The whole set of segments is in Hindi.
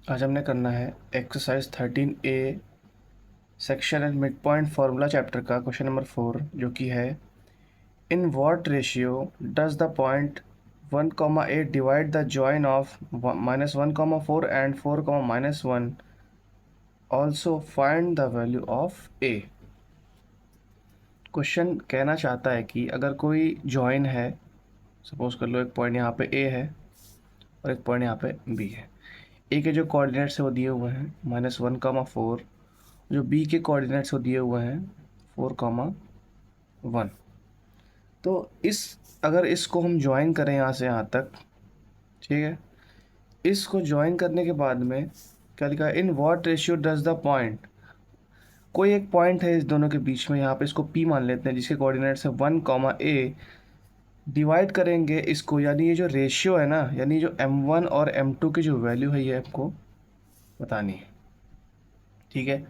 आज हमने करना है exercise 13A section and mid point formula chapter का क्वेश्चन नंबर 4, जो कि है in what ratio does the point 1,8 divide the join of -1,4 and 4,-1, also find the value of A. Question कहना चाहता है कि अगर कोई जॉइन है, सपोज कर लो एक पॉइंट यहाँ पे ए है और एक पॉइंट यहाँ पे बी है। ए के जो कोऑर्डिनेट्स है वो दिए हुए हैं -1,4, जो बी के कोऑर्डिनेट्स वो दिए हुए हैं 4,1। तो अगर इसको हम ज्वाइन करें यहाँ से यहाँ तक, ठीक है, इसको ज्वाइन करने के बाद में क्या लिखा है, in what ratio does the point, कोई एक पॉइंट है इस दोनों के बीच में, यहाँ पे इसको पी मान लेते हैं, जिसके कोऑर्डिनेट्स है 1,a, डिवाइड करेंगे इसको, यानी ये जो रेशियो है ना, यानी जो m1 और m2 की जो वैल्यू है ये आपको बतानी है। ठीक है,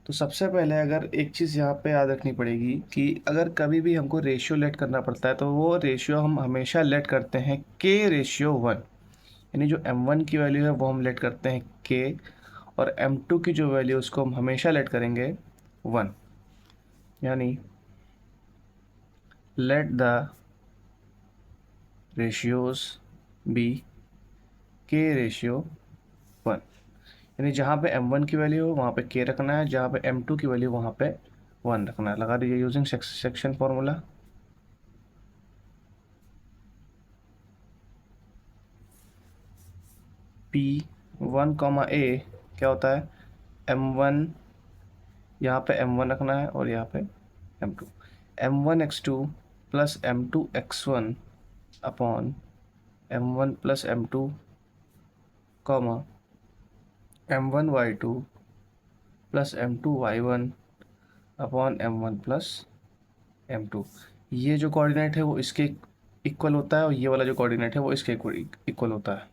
तो सबसे पहले अगर एक चीज़ यहाँ पे याद रखनी पड़ेगी कि अगर कभी भी हमको रेशियो लेट करना पड़ता है तो वो रेशियो हम हमेशा लेट करते हैं k/1, यानी जो m1 की वैल्यू है वो हम लेट करते हैं k, और m2 की जो वैल्यू उसको हम हमेशा लेट करेंगे 1, यानी let the ratios B k/1, यानी जहाँ पे m1 की वैल्यू हो वहाँ पे k रखना है, जहाँ पे m2 की वैल्यू वहाँ पे 1 रखना है। लगा दीजिए यूजिंग सेक्शन फॉर्मूला। P1,a क्या होता है, m1, यहाँ पे m1 रखना है और यहाँ पे m2, m1x2 plus m2x1 upon m1 plus m2, comma m1y2 plus m2y1 upon m1 plus m2। ये जो कोऑर्डिनेट है वो इसके इक्वल होता है और ये वाला जो कोऑर्डिनेट है वो इसके इक्वल होता है।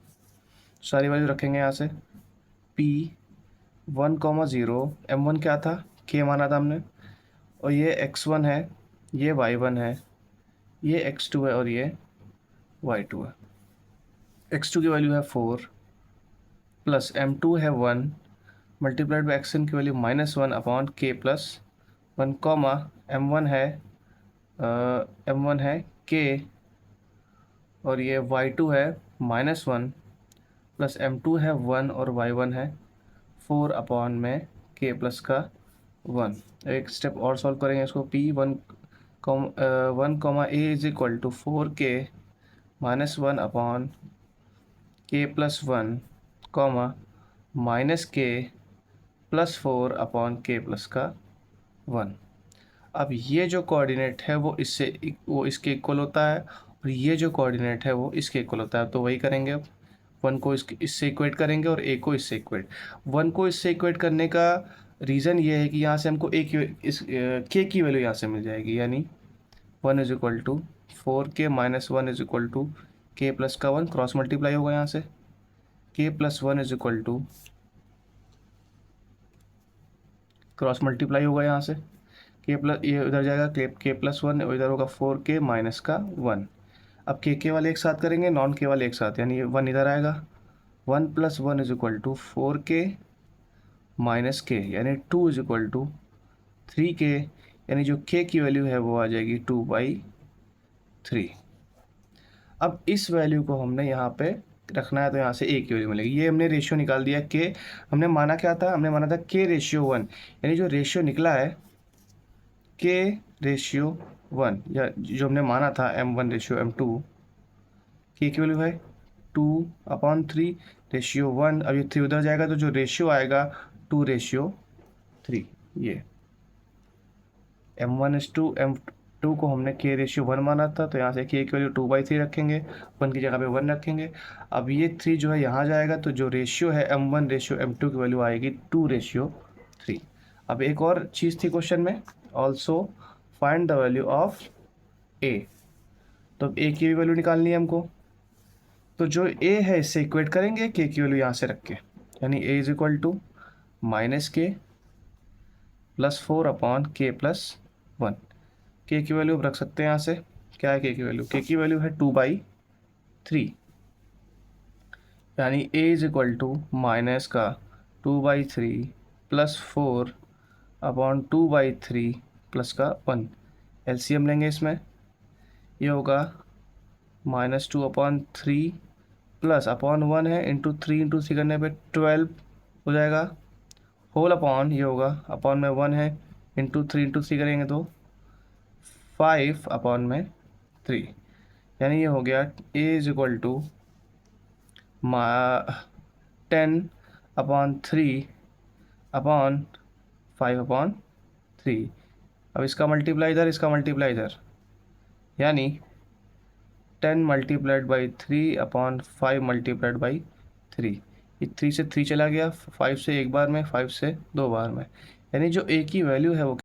सारी वैल्यू रखेंगे यहाँ से। P1,0, m1 क्या था, k माना था हमने, और ये x1 है, ये y1 है, ये x2 है और ये y2 है। x2 की वैल्यू है 4 प्लस m2 है 1 मल्टीप्लाइड बाई xn की value -1 upon k plus 1, comma m1 है k, और ये y2 है -1 प्लस m2 है 1 और y1 है 4 अपॉन में k प्लस का 1। एक स्टेप और सॉल्व करेंगे इसको। P1, 1, a is equal to 4k -1 upon k plus 1, comma -k plus 4 upon k plus का 1। अब ये जो कोऑर्डिनेट है वो इसके इक्वल होता है, और ये जो कोऑर्डिनेट है वो इसके इक्वल होता है। तो वही करेंगे अब, 1 को इससे इक्वेट करेंगे और a को इससे इक्वेट। 1 को इससे इक्वेट करने का रीज़न ये है कि यहाँ से हमको k की वैल्यू यहाँ से मिल जाएगी, यानी 1 is equal to 4k minus 1 is equal to k plus का 1, क्रॉस मल्टीप्लाई होगा यहाँ से, k plus 1 is equal to, cross multiply होगा यहाँ से, के प्लस, ये उधर जाएगा के प्लस 1, इधर होगा 4k माइनस का 1। अब के वाले एक साथ करेंगे, नॉन के वाले एक साथ, यानी ये 1 इधर आएगा, 1 plus 1 is equal to 4k minus k, यानी 2 इज इक्वल टू 3k, यानी जो k की वैल्यू है वो आ जाएगी 2/3। अब इस वैल्यू को हमने यहाँ पे रखना है, तो यहाँ से a की वैल्यू मिलेगी। ये हमने रेशियो निकाल दिया k, हमने माना क्या था, हमने माना था k/1, यानी जो रेशियो निकला है k/1, या जो हमने माना था m1/m2, k की वैल्यू है 2/3 रेशियो 1। अब ये 3 उधर जाएगा तो जो रेशियो आएगा 2/3। ये m1:m2 को हमने k/1 माना था, तो यहाँ से k की वैल्यू 2/3 रखेंगे, 1 की जगह पे 1 रखेंगे। अब ये 3 जो है यहाँ जाएगा, तो जो रेशियो है m1/m2 की वैल्यू आएगी 2/3। अब एक और चीज़ थी क्वेश्चन में, also find the value of a। तो अब a की भी वैल्यू निकालनी है हमको, तो जो a है इससे इक्वेट करेंगे k की वैल्यू यहाँ से रख के, यानी a is equal to -k plus 4 upon k plus 1। k की वैल्यू रख सकते हैं यहाँ से, क्या है k की वैल्यू, k की वैल्यू है 2/3, यानी a is equal to minus का 2/3 प्लस 4 अपॉन 2/3 प्लस का 1। एलसीएम लेंगे इसमें, ये होगा -2/3 प्लस अपॉन 1 है इंटू 3 करने पे 12 हो जाएगा, होल अपॉन ये होगा अपॉन में 1 है इंटू 3 करेंगे तो 5/3, यानी ये हो गया a is equal to 10/3 upon 5/3। अब इसका मल्टीप्लाई इधर, इसका मल्टीप्लाई इधर, यानी 10 multiplied by 3 upon 5 multiplied by 3। ये 3 से 3 चला गया, 5 से एक बार में, 5 से दो बार में, यानी जो a की वैल्यू है वो